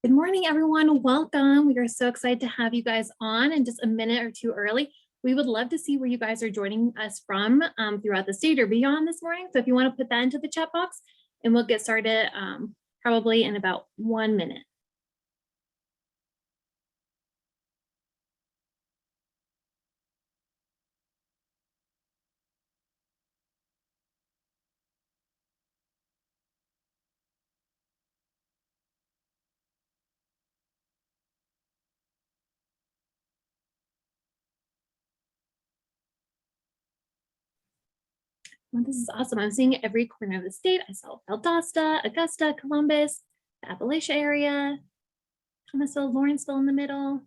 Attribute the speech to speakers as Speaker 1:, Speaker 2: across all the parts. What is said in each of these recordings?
Speaker 1: Good morning, everyone. Welcome. We are so excited to have you guys on, and just a minute or two early. We would love to see where you guys are joining us from throughout the state or beyond this morning. So if you want to put that into the chat box, and we'll get started probably in about 1 minute. Well, this is awesome. I'm seeing every corner of the state. I saw Valdosta, Augusta, Columbus, the Appalachia area, Thomasville, Lawrenceville in the middle.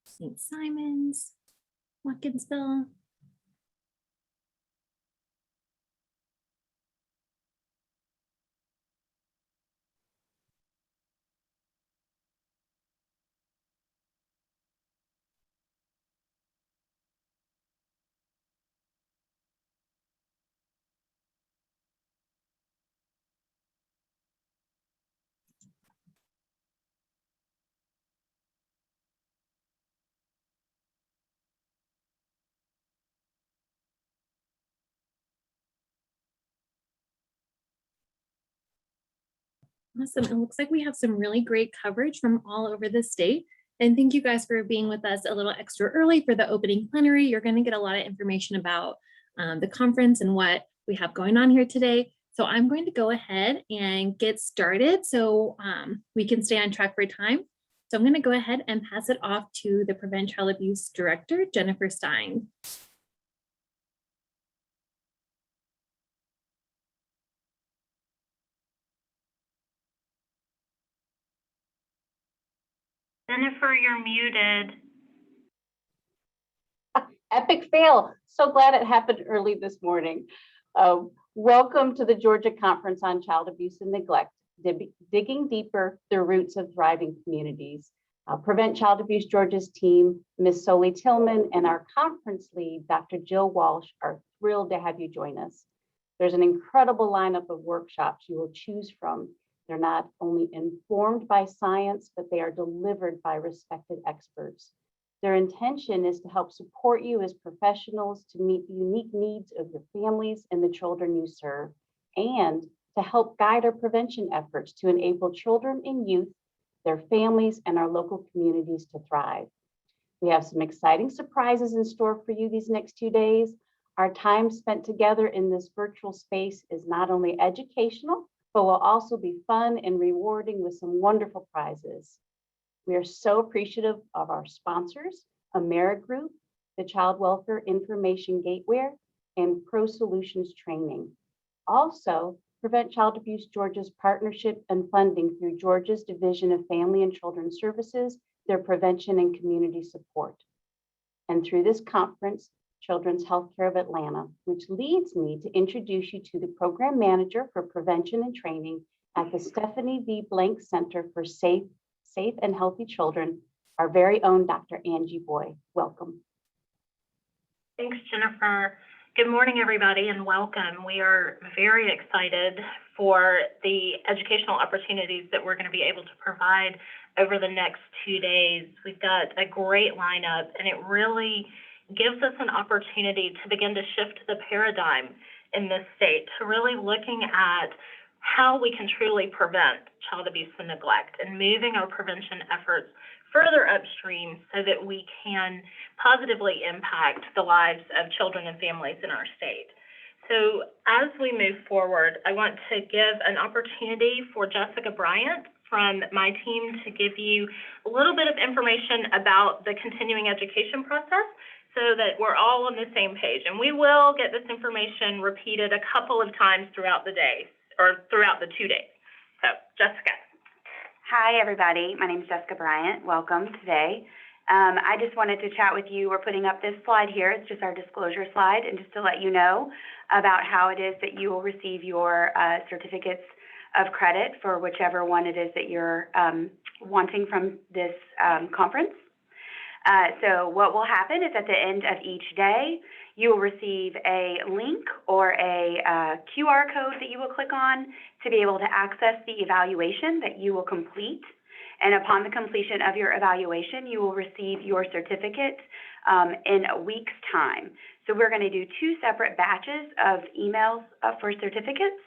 Speaker 1: St. Simons, Watkinsville. Awesome. It looks like we have some really great coverage from all over the state. And thank you guys for being with us a little extra early for the opening plenary. You're going to get a lot of information about the conference and what we have going on here today. So I'm going to go ahead and get started so we can stay on track for time. So I'm going to go ahead and pass it off to the Prevent Child Abuse Director, Jennifer Stein.
Speaker 2: Jennifer, you're muted.
Speaker 3: Epic fail. So glad it happened early this morning. Welcome to the Georgia Conference on Child Abuse and Neglect, digging deeper the roots of thriving communities. Prevent Child Abuse Georgia's team, Ms. Soli Tillman, and our conference lead, Dr. Jill Walsh, are thrilled to have you join us. There's an incredible lineup of workshops you will choose from. They're not only informed by science, but they are delivered by respected experts. Their intention is to help support you as professionals to meet the unique needs of your families and the children you serve, and to help guide our prevention efforts to enable children and youth, their families, and our local communities to thrive. We have some exciting surprises in store for you these next 2 days. Our time spent together in this virtual space is not only educational, but will also be fun and rewarding with some wonderful prizes. We are so appreciative of our sponsors, AmeriGroup, the Child Welfare Information Gateway, and Pro Solutions Training. Also, Prevent Child Abuse Georgia's partnership and funding through Georgia's Division of Family and Children's Services, their prevention and community support. And through this conference, Children's Healthcare of Atlanta, which leads me to introduce you to the Program Manager for Prevention and Training at the Stephanie V. Blank Center for Safe and Healthy Children, our very own Dr. Angie Boy. Welcome.
Speaker 2: Thanks, Jennifer. Good morning, everybody, and welcome. We are very excited for the educational opportunities that we're going to be able to provide over the next 2 days. We've got a great lineup, and it really gives us an opportunity to begin to shift the paradigm in this state, to really looking at how we can truly prevent child abuse and neglect and moving our prevention efforts further upstream so that we can positively impact the lives of children and families in our state. So as we move forward, I want to give an opportunity for Jessica Bryant from my team to give you a little bit of information about the continuing education process so that we're all on the same page. And we will get this information repeated a couple of times throughout the day or throughout the 2 days. So Jessica.
Speaker 4: Hi, everybody. My name is Jessica Bryant. Welcome today. I just wanted to chat with you. We're putting up this slide here. It's just our disclosure slide, and just to let you know about how it is that you will receive your certificates of credit for whichever one it is that you're wanting from this conference. So what will happen is at the end of each day, you will receive a link or a QR code that you will click on to be able to access the evaluation that you will complete. And upon the completion of your evaluation, you will receive your certificate in a week's time. So we're going to do 2 separate batches of emails for certificates.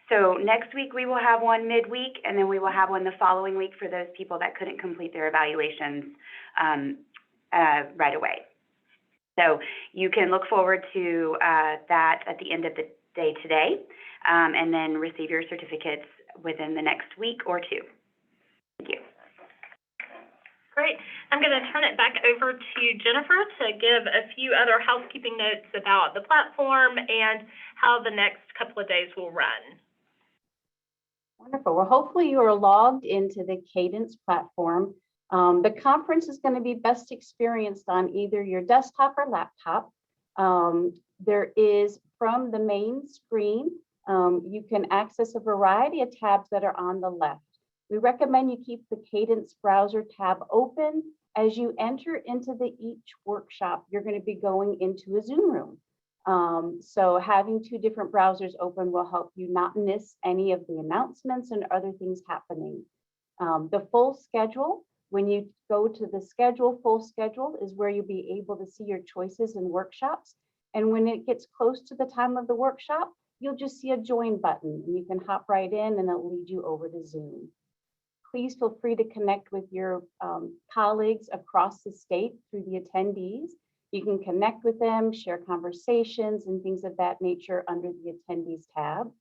Speaker 4: So next week we will have one midweek, and then we will have one the following week for those people that couldn't complete their evaluations right away. So you can look forward to that at the end of the day today, and then receive your certificates within the next week or 2. Thank you.
Speaker 2: Great. I'm going to turn it back over to Jennifer to give a few other housekeeping notes about the platform and how the next couple of days will run.
Speaker 3: Wonderful. Well, hopefully you are logged into the Cadence platform. The conference is going to be best experienced on either your desktop or laptop. There is, from the main screen, you can access a variety of tabs that are on the left. We recommend you keep the Cadence browser tab open. As you enter into each workshop, you're going to be going into a Zoom room. So having 2 different browsers open will help you not miss any of the announcements and other things happening. The full schedule, when you go to the full schedule is where you'll be able to see your choices and workshops. And when it gets close to the time of the workshop, you'll just see a join button and you can hop right in and it'll lead you over to Zoom. Please feel free to connect with your colleagues across the state through the attendees. You can connect with them, share conversations and things of that nature under the attendees tab.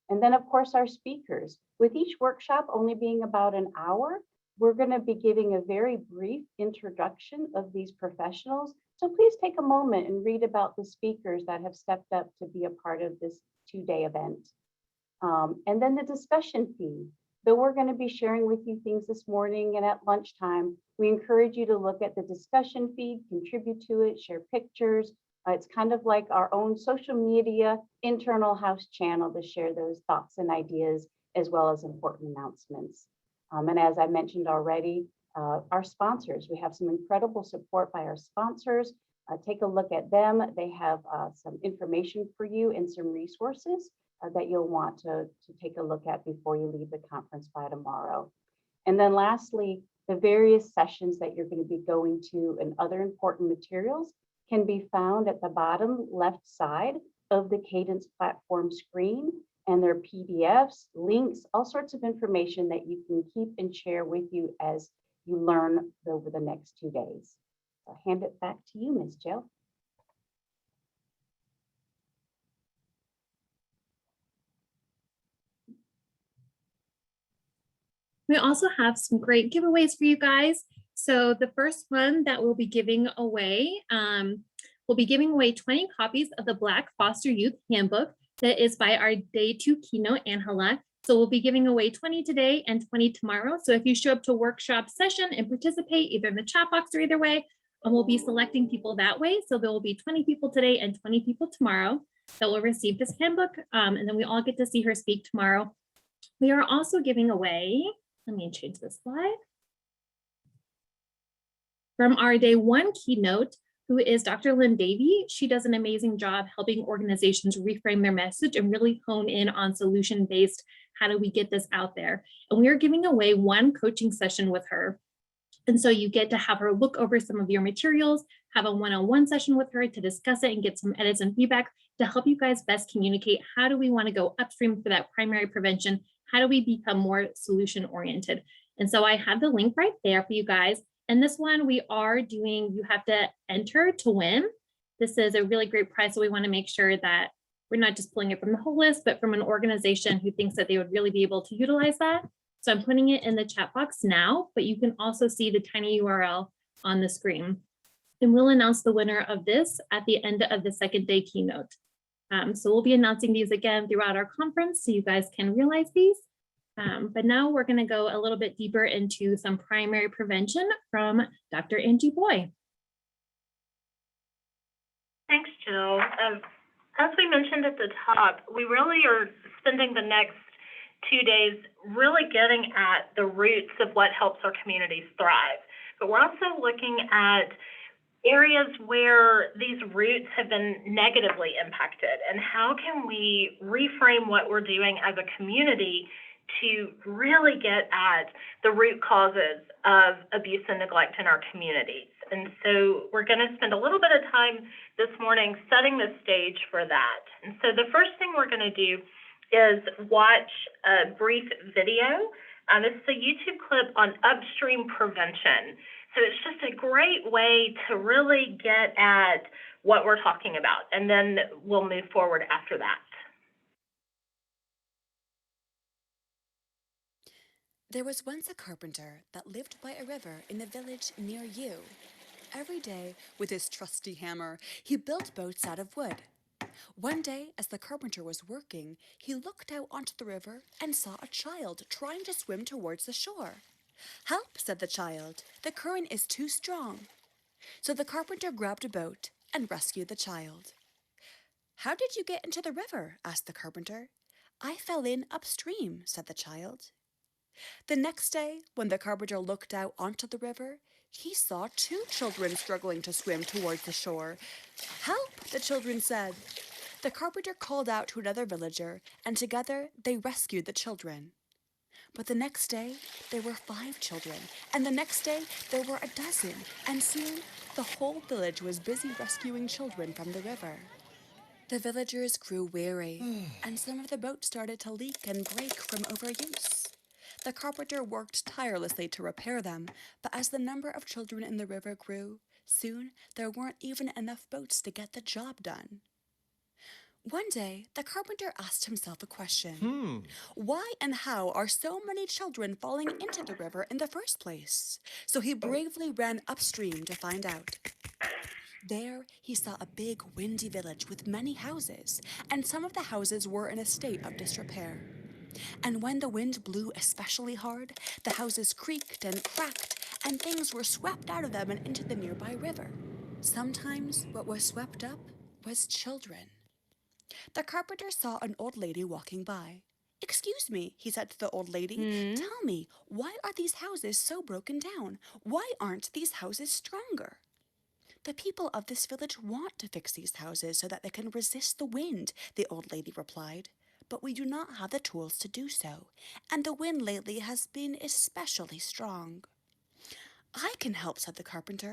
Speaker 3: And then of course our speakers. With each workshop only being about an hour, we're going to be giving a very brief introduction of these professionals. So please take a moment and read about the speakers that have stepped up to be a part of this 2-day event. And then the discussion feed. Though we're going to be sharing with you things this morning and at lunchtime, we encourage you to look at the discussion feed, contribute to it, share pictures. It's kind of like our own social media internal house channel to share those thoughts and ideas, as well as important announcements. And as I mentioned already, our sponsors, we have some incredible support by our sponsors. Take a look at them. They have some information for you and some resources that you'll want to take a look at before you leave the conference by tomorrow. And then lastly, the various sessions that you're going to be going to and other important materials can be found at the bottom left side of the Cadence platform screen, and their PDFs, links, all sorts of information that you can keep and share with you as you learn over the next 2 days. I'll hand it back to you, Ms. Jill.
Speaker 1: We also have some great giveaways for you guys. So the first one that we'll be giving away, we'll be giving away 20 copies of the Black Foster Youth Handbook that is by our Day 2 keynote, Angela. So we'll be giving away 20 today and 20 tomorrow. So if you show up to workshop session and participate either in the chat box or either way, we'll be selecting people that way. So there will be 20 people today and 20 people tomorrow that will receive this handbook. And then we all get to see her speak tomorrow. We are also giving away, let me change this slide. From our Day 1 keynote, who is Dr. Lynn Davey. She does an amazing job helping organizations reframe their message and really hone in on solution-based, how do we get this out there? And we are giving away 1 coaching session with her. And so you get to have her look over some of your materials, have a one-on-one session with her to discuss it and get some edits and feedback to help you guys best communicate. How do we want to go upstream for that primary prevention? How do we become more solution-oriented? And so I have the link right there for you guys. And this one we are doing, you have to enter to win. This is a really great prize. So we want to make sure that we're not just pulling it from the whole list, but from an organization who thinks that they would really be able to utilize that. So I'm putting it in the chat box now, but you can also see the tiny URL on the screen. And we'll announce the winner of this at the end of the 2nd day keynote. So we'll be announcing these again throughout our conference so you guys can realize these. But now we're going to go a little bit deeper into some primary prevention from Dr. Angie Boy.
Speaker 2: Thanks, Jill. As we mentioned at the top, we really are spending the next 2 days really getting at the roots of what helps our communities thrive. but we're also looking at areas where these roots have been negatively impacted, and how can we reframe what we're doing as a community to really get at the root causes of abuse and neglect in our communities. And so we're going to spend a little bit of time this morning setting the stage for that. And so the first thing we're going to do is watch a brief video. This is a YouTube clip on Upstream Prevention. So it's just a great way to really get at what we're talking about, and then we'll move forward after that.
Speaker 5: There was once a carpenter that lived by a river in a village near you. Every day, with his trusty hammer, he built boats out of wood. One day, as the carpenter was working, he looked out onto the river and saw a child trying to swim towards the shore. "Help," said the child, "the current is too strong." So the carpenter grabbed a boat and rescued the child. "How did you get into the river?" asked the carpenter. "I fell in upstream," said the child. The next day, when the carpenter looked out onto the river, he saw two children struggling to swim towards the shore. "Help," the children said. The carpenter called out to another villager, and together they rescued the children. But the next day, there were 5 children, and the next day, there were 12, and soon the whole village was busy rescuing children from the river. The villagers grew weary, and some of the boats started to leak and break from overuse. The carpenter worked tirelessly to repair them, but as the number of children in the river grew, soon there weren't even enough boats to get the job done. One day, the carpenter asked himself a question. Why and how are so many children falling into the river in the first place? So he bravely ran upstream to find out. There, he saw a big, windy village with many houses, and some of the houses were in a state of disrepair. And when the wind blew especially hard, the houses creaked and cracked, and things were swept out of them and into the nearby river. Sometimes what was swept up was children. The carpenter saw an old lady walking by. "Excuse me," he said to the old lady, "tell me, why are these houses so broken down? Why aren't these houses stronger?" "The people of this village want to fix these houses so that they can resist the wind," the old lady replied. "But we do not have the tools to do so, and the wind lately has been especially strong." "I can help," said the carpenter.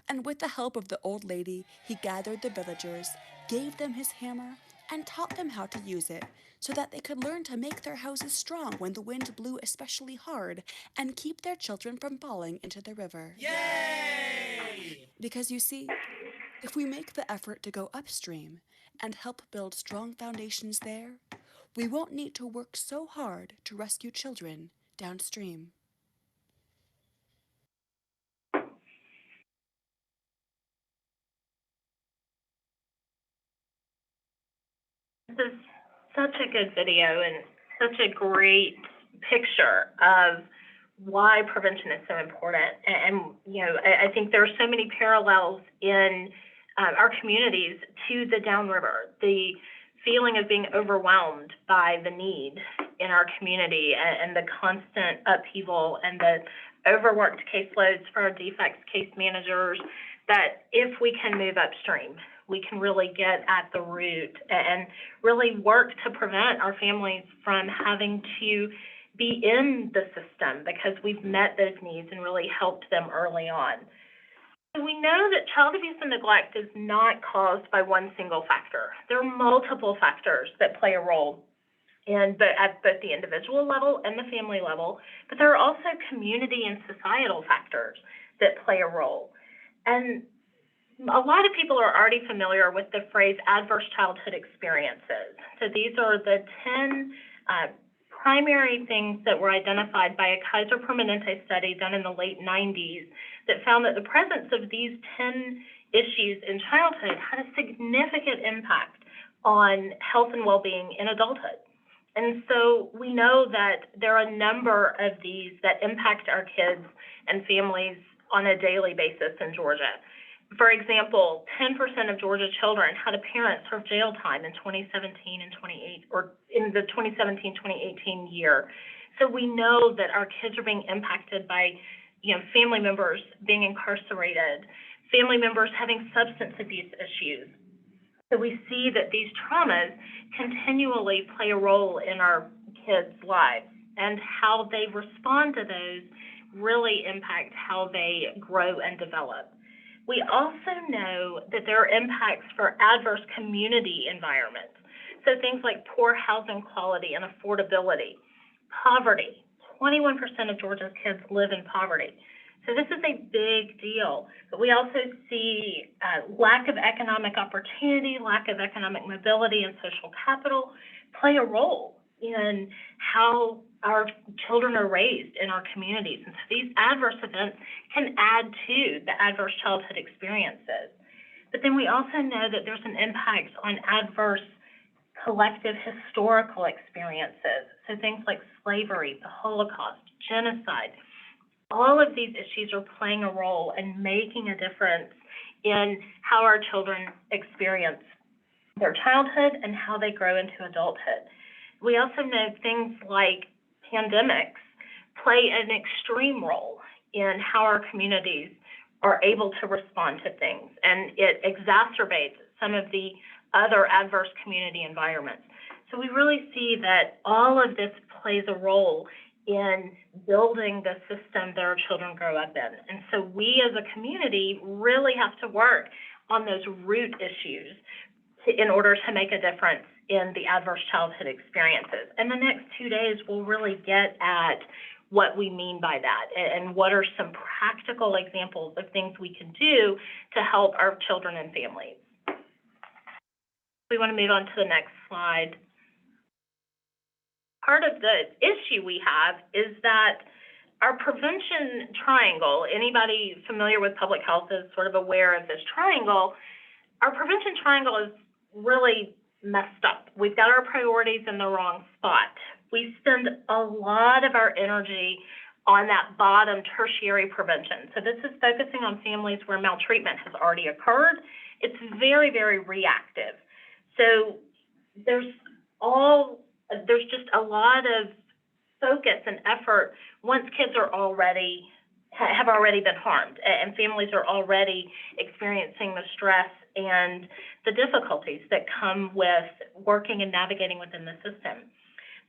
Speaker 5: And with the help of the old lady, he gathered the villagers, gave them his hammer, and taught them how to use it so that they could learn to make their houses strong when the wind blew especially hard and keep their children from falling into the river. Yay! Because you see, if we make the effort to go upstream and help build strong foundations there, we won't need to work so hard to rescue children downstream.
Speaker 2: This is such a good video and such a great picture of why prevention is so important. And you know, I think there are so many parallels in our communities to the downriver. The feeling of being overwhelmed by the need in our community and the constant upheaval and the overworked caseloads for our defects case managers, that if we can move upstream, we can really get at the root and really work to prevent our families from having to be in the system because we've met those needs and really helped them early on. We know that child abuse and neglect is not caused by one single factor. There are multiple factors that play a role at both the individual level and the family level, but there are also community and societal factors that play a role. And a lot of people are already familiar with the phrase adverse childhood experiences. So these are the 10 primary things that were identified by a Kaiser Permanente study done in the late 90s that found that the presence of these 10 issues in childhood had a significant impact on health and well-being in adulthood. And so we know that there are a number of these that impact our kids and families on a daily basis in Georgia. For example, 10% of Georgia children had a parent serve jail time in 2017 and 2018, or in the 2017-2018 year. So we know that our kids are being impacted by family members being incarcerated, family members having substance abuse issues. So we see that these traumas continually play a role in our kids' lives, and how they respond to those really impact how they grow and develop. We also know that there are impacts for adverse community environments. So things like poor housing quality and affordability, poverty. 21% of Georgia's kids live in poverty. So this is a big deal. But we also see lack of economic opportunity, lack of economic mobility, and social capital play a role in how our children are raised in our communities. And so these adverse events can add to the adverse childhood experiences. But then we also know that there's an impact on adverse collective historical experiences. So things like slavery, the Holocaust, genocide. All of these issues are playing a role and making a difference in how our children experience their childhood and how they grow into adulthood. We also know things like pandemics play an extreme role in how our communities are able to respond to things, and it exacerbates some of the other adverse community environments. So we really see that all of this plays a role in building the system that our children grow up in. And so we as a community really have to work on those root issues in order to make a difference in the adverse childhood experiences. And the next 2 days, we'll really get at what we mean by that and what are some practical examples of things we can do to help our children and families. We want to move on to the next slide. Part of the issue we have is that our prevention triangle, anybody familiar with public health is sort of aware of this triangle. Our prevention triangle is really messed up. We've got our priorities in the wrong spot. We spend a lot of our energy on that bottom, tertiary prevention. So this is focusing on families where maltreatment has already occurred. It's very, very reactive. So there's just a lot of focus and effort once kids are have already been harmed and families are already experiencing the stress and the difficulties that come with working and navigating within the system.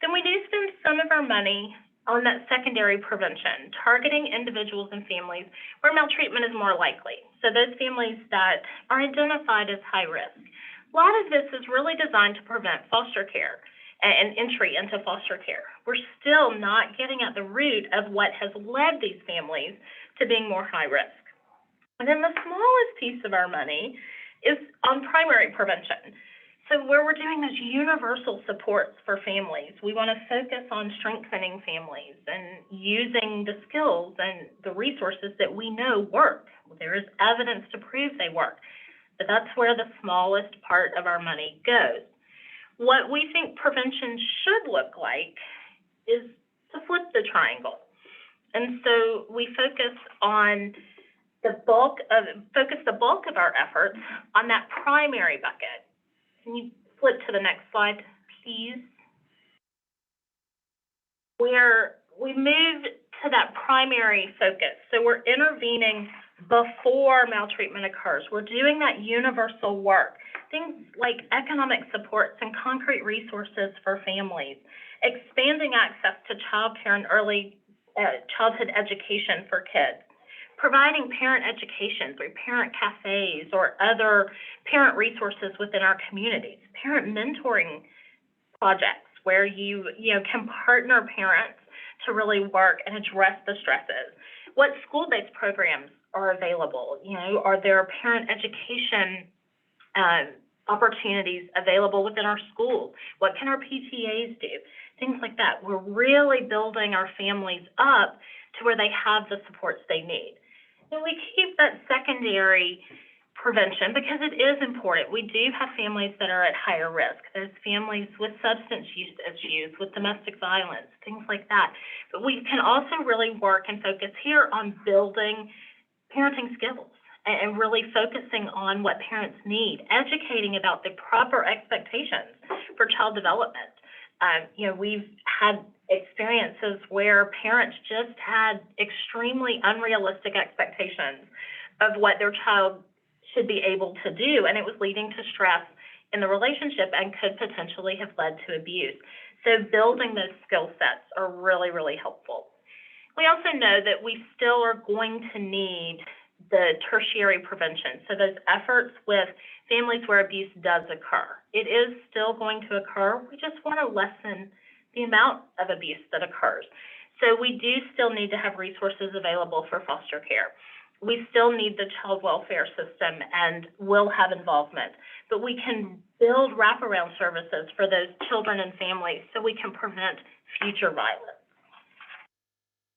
Speaker 2: Then we do spend some of our money on that secondary prevention, targeting individuals and families where maltreatment is more likely. So those families that are identified as high risk. A lot of this is really designed to prevent foster care and entry into foster care. We're still not getting at the root of what has led these families to being more high risk. And then the smallest piece of our money is on primary prevention. So where we're doing those universal supports for families, we want to focus on strengthening families and using the skills and the resources that we know work. There is evidence to prove they work, but that's where the smallest part of our money goes. What we think prevention should look like is to flip the triangle. And so we focus the bulk of our efforts on that primary bucket. Can you flip to the next slide, please? Where we move to that primary focus. So we're intervening before maltreatment occurs. We're doing that universal work. Things like economic supports and concrete resources for families, expanding access to childcare and early childhood education for kids, providing parent education through parent cafes or other parent resources within our communities, parent mentoring projects where you can partner parents to really work and address the stresses. What school-based programs are available? Are there parent education opportunities available within our schools? What can our PTAs do? Things like that. We're really building our families up to where they have the supports they need. And we keep that secondary prevention because it is important. We do have families that are at higher risk. There's families with substance use issues, with domestic violence, things like that. But we can also really work and focus here on building parenting skills and really focusing on what parents need, educating about the proper expectations for child development. We've had experiences where parents just had extremely unrealistic expectations of what their child should be able to do, and it was leading to stress in the relationship and could potentially have led to abuse. So building those skill sets are really, really helpful. We also know that we still are going to need the tertiary prevention, so those efforts with families where abuse does occur. It is still going to occur. We just want to lessen the amount of abuse that occurs. So we do still need to have resources available for foster care. We still need the child welfare system and will have involvement, but we can build wraparound services for those children and families so we can prevent future violence.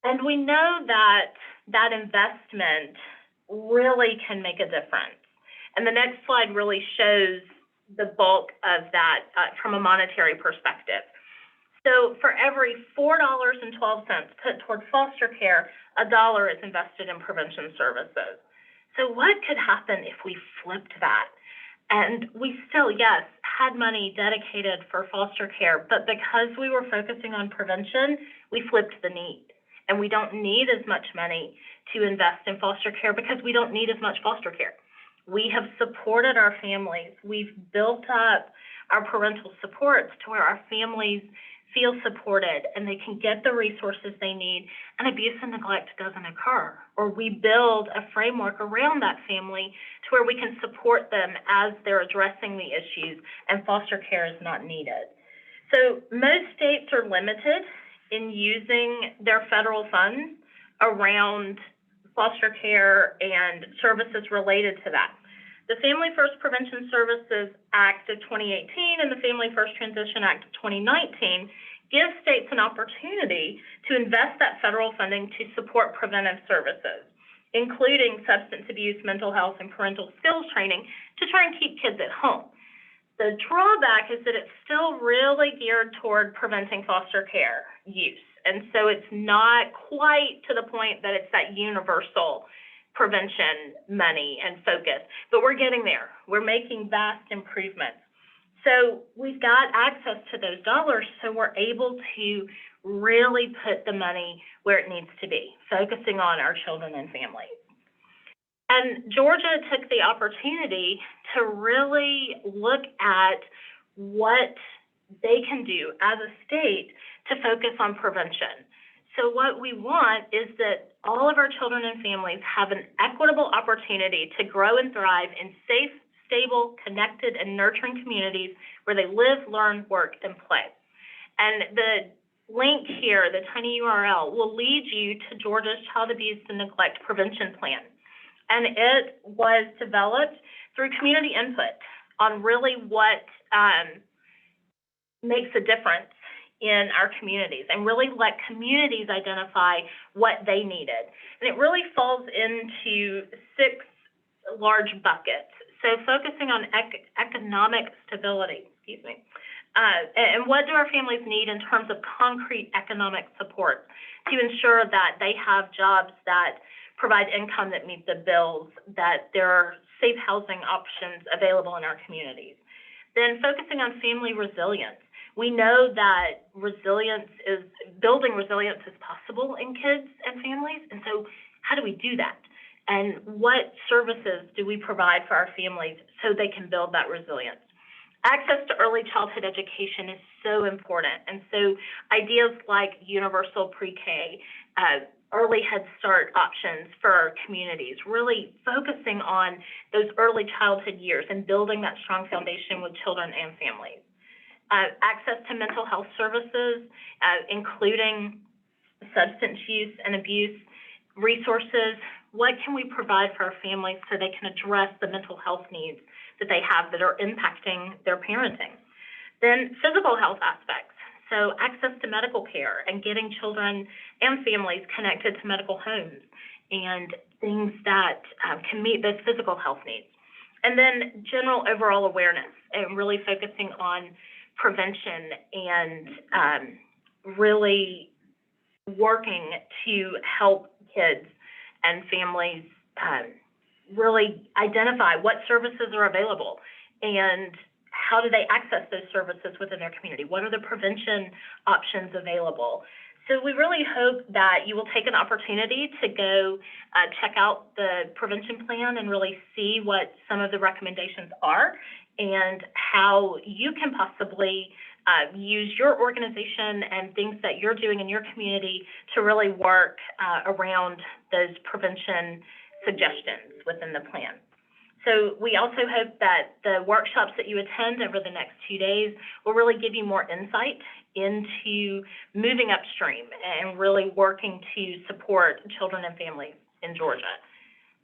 Speaker 2: And we know that that investment really can make a difference. And the next slide really shows the bulk of that from a monetary perspective. So for every $4.12 put toward foster care, $1 is invested in prevention services. So what could happen if we flipped that? And we still, yes, had money dedicated for foster care, but because we were focusing on prevention, we flipped the need. And we don't need as much money to invest in foster care because we don't need as much foster care. We have supported our families. We've built up our parental supports to where our families feel supported and they can get the resources they need and abuse and neglect doesn't occur. Or we build a framework around that family to where we can support them as they're addressing the issues and foster care is not needed. So most states are limited in using their federal funds around foster care and services related to that. The Family First Prevention Services Act of 2018 and the Family First Transition Act of 2019 give states an opportunity to invest that federal funding to support preventive services, including substance abuse, mental health, and parental skills training to try and keep kids at home. The drawback is that it's still really geared toward preventing foster care use. And so it's not quite to the point that it's that universal prevention money and focus, but we're getting there. We're making vast improvements. So we've got access to those dollars, so we're able to really put the money where it needs to be, focusing on our children and families. And Georgia took the opportunity to really look at what they can do as a state to focus on prevention. So what we want is that all of our children and families have an equitable opportunity to grow and thrive in safe, stable, connected, and nurturing communities where they live, learn, work, and play. And the link here, the tiny URL, will lead you to Georgia's Child Abuse and Neglect Prevention Plan. And it was developed through community input on really what makes a difference in our communities and really let communities identify what they needed. And it really falls into 6 large buckets. So focusing on economic stability, and what do our families need in terms of concrete economic support to ensure that they have jobs that provide income that meet the bills, that there are safe housing options available in our communities. Then focusing on family resilience. We know that building resilience is possible in kids and families, and so how do we do that? And what services do we provide for our families so they can build that resilience? Access to early childhood education is so important, and so ideas like universal pre-K, early Head Start options for our communities, really focusing on those early childhood years and building that strong foundation with children and families. Access to mental health services, including substance use and abuse resources. What can we provide for our families so they can address the mental health needs that they have that are impacting their parenting? Then physical health aspects. So access to medical care and getting children and families connected to medical homes and things that can meet those physical health needs. And then general overall awareness and really focusing on prevention and really working to help kids and families really identify what services are available and how do they access those services within their community? What are the prevention options available? So we really hope that you will take an opportunity to go check out the prevention plan and really see what some of the recommendations are and how you can possibly use your organization and things that you're doing in your community to really work around those prevention suggestions within the plan. So we also hope that the workshops that you attend over the next 2 days will really give you more insight into moving upstream and really working to support children and families in Georgia.